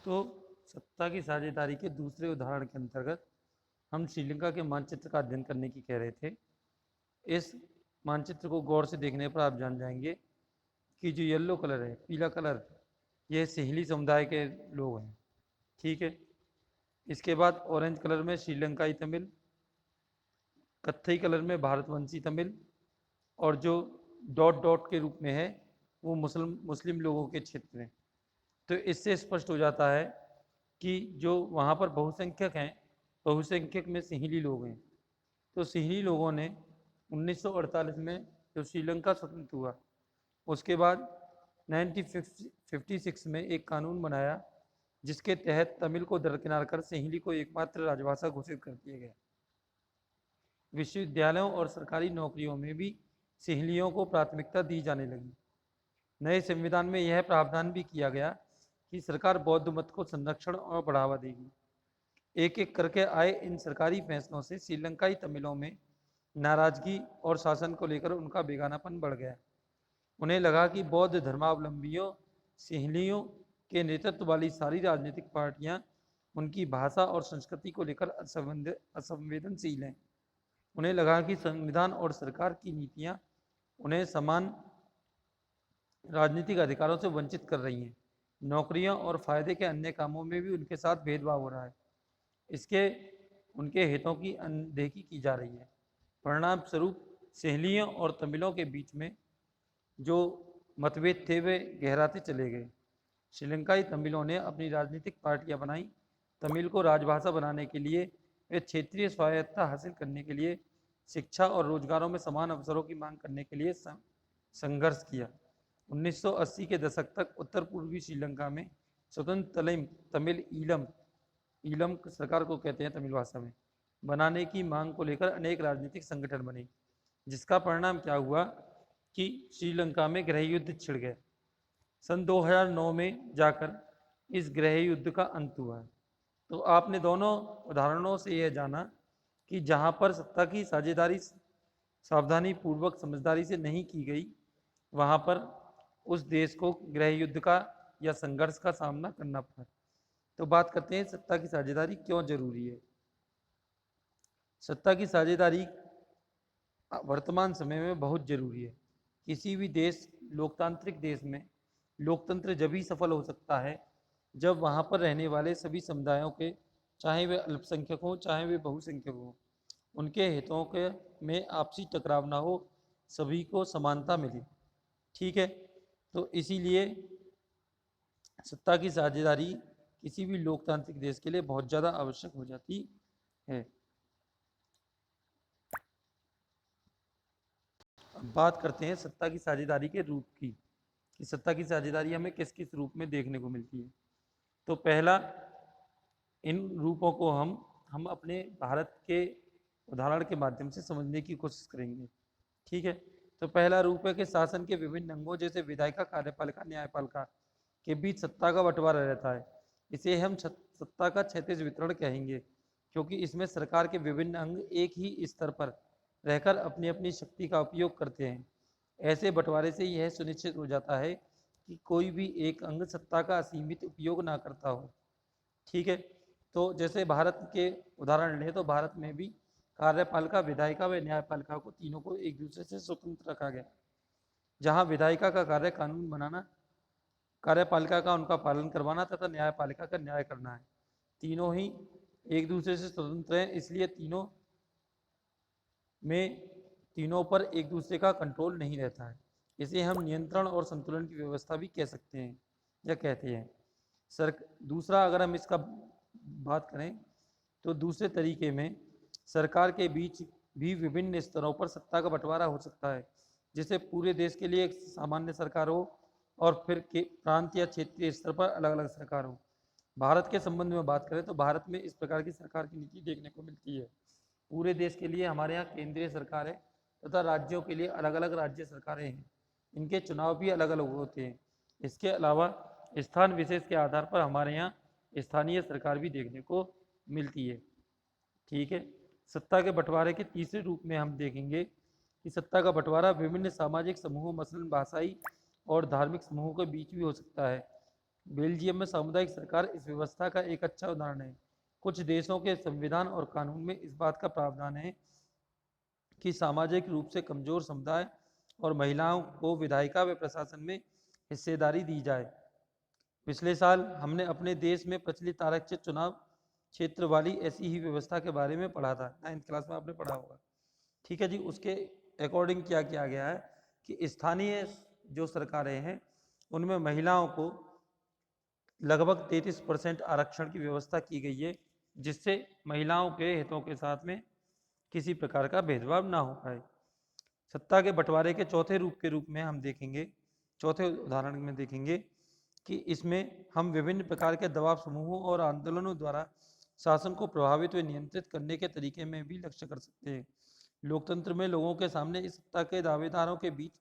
तो सत्ता की साझेदारी के दूसरे उदाहरण के अंतर्गत हम श्रीलंका के मानचित्र का अध्ययन करने की कह रहे थे। इस मानचित्र को गौर से देखने पर आप जान जाएंगे कि जो येलो कलर है, पीला कलर, यह सिंहली समुदाय के लोग हैं। ठीक है। इसके बाद ऑरेंज कलर में श्रीलंकाई तमिल, कत्थई कलर में भारतवंशी तमिल, और जो डॉट डॉट के रूप में है वो मुस्लिम लोगों के क्षेत्र हैं। तो इससे स्पष्ट हो जाता है कि जो वहाँ पर बहुसंख्यक हैं, बहुसंख्यक में सिंहली लोग हैं। तो सिंहली लोगों ने 1948 में जो श्रीलंका स्वतंत्र हुआ, उसके बाद 1956 में एक कानून बनाया जिसके तहत तमिल को दरकिनार कर सिंहली को एकमात्र राजभाषा घोषित कर दिया गया। विश्वविद्यालयों और सरकारी नौकरियों में भी सिंहलियों को प्राथमिकता दी जाने लगी। नए संविधान में यह प्रावधान भी किया गया कि सरकार बौद्ध मत को संरक्षण और बढ़ावा देगी। एक एक करके आए इन सरकारी फैसलों से श्रीलंकाई तमिलों में नाराजगी और शासन को लेकर उनका बेगानापन बढ़ गया। उन्हें लगा कि बौद्ध धर्मावलंबियों, सिंहलियों के नेतृत्व वाली सारी राजनीतिक पार्टियां उनकी भाषा और संस्कृति को लेकर असंवेदनशील हैं। उन्हें लगा कि संविधान और सरकार की नीतियां उन्हें समान राजनीतिक अधिकारों से वंचित कर रही हैं। नौकरियों और फायदे के अन्य कामों में भी उनके साथ भेदभाव हो रहा है। इसके उनके हितों की अनदेखी की जा रही है। परिणाम स्वरूप सिंहलियों और तमिलों के बीच में जो मतभेद थे वे गहराते चले गए। श्रीलंकाई तमिलों ने अपनी राजनीतिक पार्टियां बनाई। तमिल को राजभाषा बनाने के लिए वे क्षेत्रीय स्वायत्तता हासिल करने के लिए शिक्षा और रोजगारों में समान अवसरों की मांग करने के लिए संघर्ष किया। 1980 के दशक तक उत्तर पूर्वी श्रीलंका में स्वतंत्र तमिल ईलम सरकार को कहते हैं तमिल भाषा में, बनाने की मांग को लेकर अनेक राजनीतिक संगठन बने, जिसका परिणाम क्या हुआ कि श्रीलंका में गृह युद्ध छिड़ गए। सन 2009 में जाकर इस गृह युद्ध का अंत हुआ। तो आपने दोनों उदाहरणों से यह जाना कि जहां पर सत्ता की साझेदारी सावधानी पूर्वक समझदारी से नहीं की गई, वहां पर उस देश को गृह युद्ध का या संघर्ष का सामना करना पड़ा। तो बात करते हैं सत्ता की साझेदारी क्यों जरूरी है। सत्ता की साझेदारी वर्तमान समय में बहुत जरूरी है। किसी भी देश, लोकतांत्रिक देश में लोकतंत्र जब ही सफल हो सकता है जब वहाँ पर रहने वाले सभी समुदायों के, चाहे वे अल्पसंख्यक हों चाहे वे बहुसंख्यक हों, उनके हितों के में आपसी टकराव ना हो, सभी को समानता मिले। ठीक है। तो इसीलिए सत्ता की साझेदारी किसी भी लोकतांत्रिक देश के लिए बहुत ज़्यादा आवश्यक हो जाती है। अब बात करते हैं सत्ता की साझेदारी के रूप की, कि सत्ता की साझेदारी हमें किस किस रूप में देखने को मिलती है। तो पहला, इन रूपों को हम अपने भारत के उदाहरण के माध्यम से समझने की कोशिश करेंगे। ठीक है। तो पहला रूप है कि शासन के विभिन्न अंगों जैसे विधायिका, कार्यपालिका, न्यायपालिका के बीच सत्ता का बंटवारा रहता है। इसे हम सत्ता का क्षैतिज वितरण कहेंगे, क्योंकि इसमें सरकार के विभिन्न अंग एक ही स्तर पर रहकर अपनी अपनी शक्ति का उपयोग करते हैं। ऐसे बंटवारे से यह सुनिश्चित हो जाता है कि कोई भी एक अंग सत्ता का असीमित उपयोग ना करता हो। ठीक है। तो जैसे भारत के उदाहरण लें तो भारत में भी कार्यपालिका, विधायिका व न्यायपालिका को, तीनों को एक दूसरे से स्वतंत्र रखा गया। जहां विधायिका का कार्य कानून बनाना, कार्यपालिका का उनका पालन करवाना तथा न्यायपालिका का न्याय करना है। तीनों ही एक दूसरे से स्वतंत्र हैं, इसलिए तीनों पर एक दूसरे का कंट्रोल नहीं रहता है। इसे हम नियंत्रण और संतुलन की व्यवस्था भी कह सकते हैं या कहते हैं। दूसरा, अगर हम इसका बात करें तो दूसरे तरीके में सरकार के बीच भी विभिन्न स्तरों पर सत्ता का बंटवारा हो सकता है, जिसे पूरे देश के लिए एक सामान्य सरकार हो और फिर प्रांत या क्षेत्रीय स्तर पर अलग अलग सरकार हो। भारत के संबंध में बात करें तो भारत में इस प्रकार की सरकार की नीति देखने को मिलती है। पूरे देश के लिए हमारे यहाँ केंद्रीय सरकार है तथा राज्यों के लिए अलग अलग राज्य सरकारें हैं। इनके चुनाव भी अलग अलग होते हैं। इसके अलावा स्थान विशेष के आधार पर हमारे यहाँ स्थानीय सरकार भी देखने को मिलती है। ठीक है। सत्ता के बंटवारे के तीसरे रूप में हम देखेंगे कि सत्ता का बंटवारा विभिन्न सामाजिक समूहों, मसलन भाषाई और धार्मिक समूहों के बीच भी हो सकता है। बेल्जियम में सामुदायिक सरकार इस व्यवस्था का एक अच्छा उदाहरण है। कुछ देशों के संविधान और कानून में इस बात का प्रावधान है कि सामाजिक रूप से कमजोर समुदाय और महिलाओं को विधायिका व प्रशासन में हिस्सेदारी दी जाए। पिछले साल हमने अपने देश में प्रचलित आरक्षित चुनाव क्षेत्र वाली ऐसी ही व्यवस्था के बारे में पढ़ा था, 9th क्लास में आपने पढ़ा होगा। ठीक है जी, उसके अकॉर्डिंग क्या किया गया है कि स्थानीय जो सरकारें हैं उनमें महिलाओं को लगभग 33% आरक्षण की व्यवस्था की गई है, जिससे महिलाओं के हितों के साथ में किसी प्रकार का भेदभाव ना हो पाए। सत्ता के बंटवारे के चौथे रूप में हम देखेंगे, चौथे उदाहरण में देखेंगे कि इसमें हम विभिन्न प्रकार के दबाव समूहों और आंदोलनों द्वारा शासन को प्रभावित व नियंत्रित करने के तरीके में भी लक्ष्य कर सकते हैं। लोकतंत्र में लोगों के सामने इस सत्ता के दावेदारों के बीच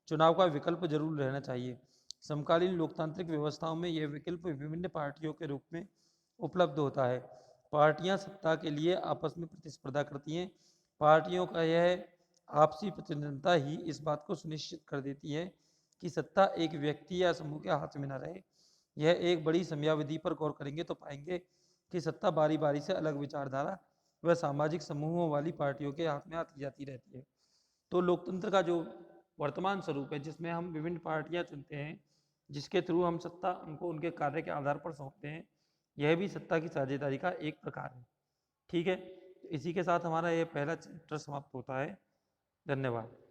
चुनाव का विकल्प जरूर रहना चाहिए। समकालीन लोकतांत्रिक व्यवस्थाओं में यह विकल्प विभिन्न पार्टियों के रूप में उपलब्ध होता है। पार्टियां सत्ता के लिए आपस में प्रतिस्पर्धा करती हैं। पार्टियों का यह आपसी प्रतिद्वंद्विता ही इस बात को सुनिश्चित कर देती है कि सत्ता एक व्यक्ति या समूह के हाथ में न रहे। यह एक बड़ी समयावधि पर गौर करेंगे तो पाएंगे कि सत्ता बारी बारी से अलग विचारधारा व सामाजिक समूहों वाली पार्टियों के हाथ में आती जाती रहती है। तो लोकतंत्र का जो वर्तमान स्वरूप है, जिसमें हम विभिन्न पार्टियां चुनते हैं, जिसके थ्रू हम सत्ता उनको उनके कार्य के आधार पर सौंपते हैं, यह भी सत्ता की साझेदारी का एक प्रकार है। ठीक है, इसी के साथ हमारा यह पहला चैप्टर समाप्त होता है। धन्यवाद।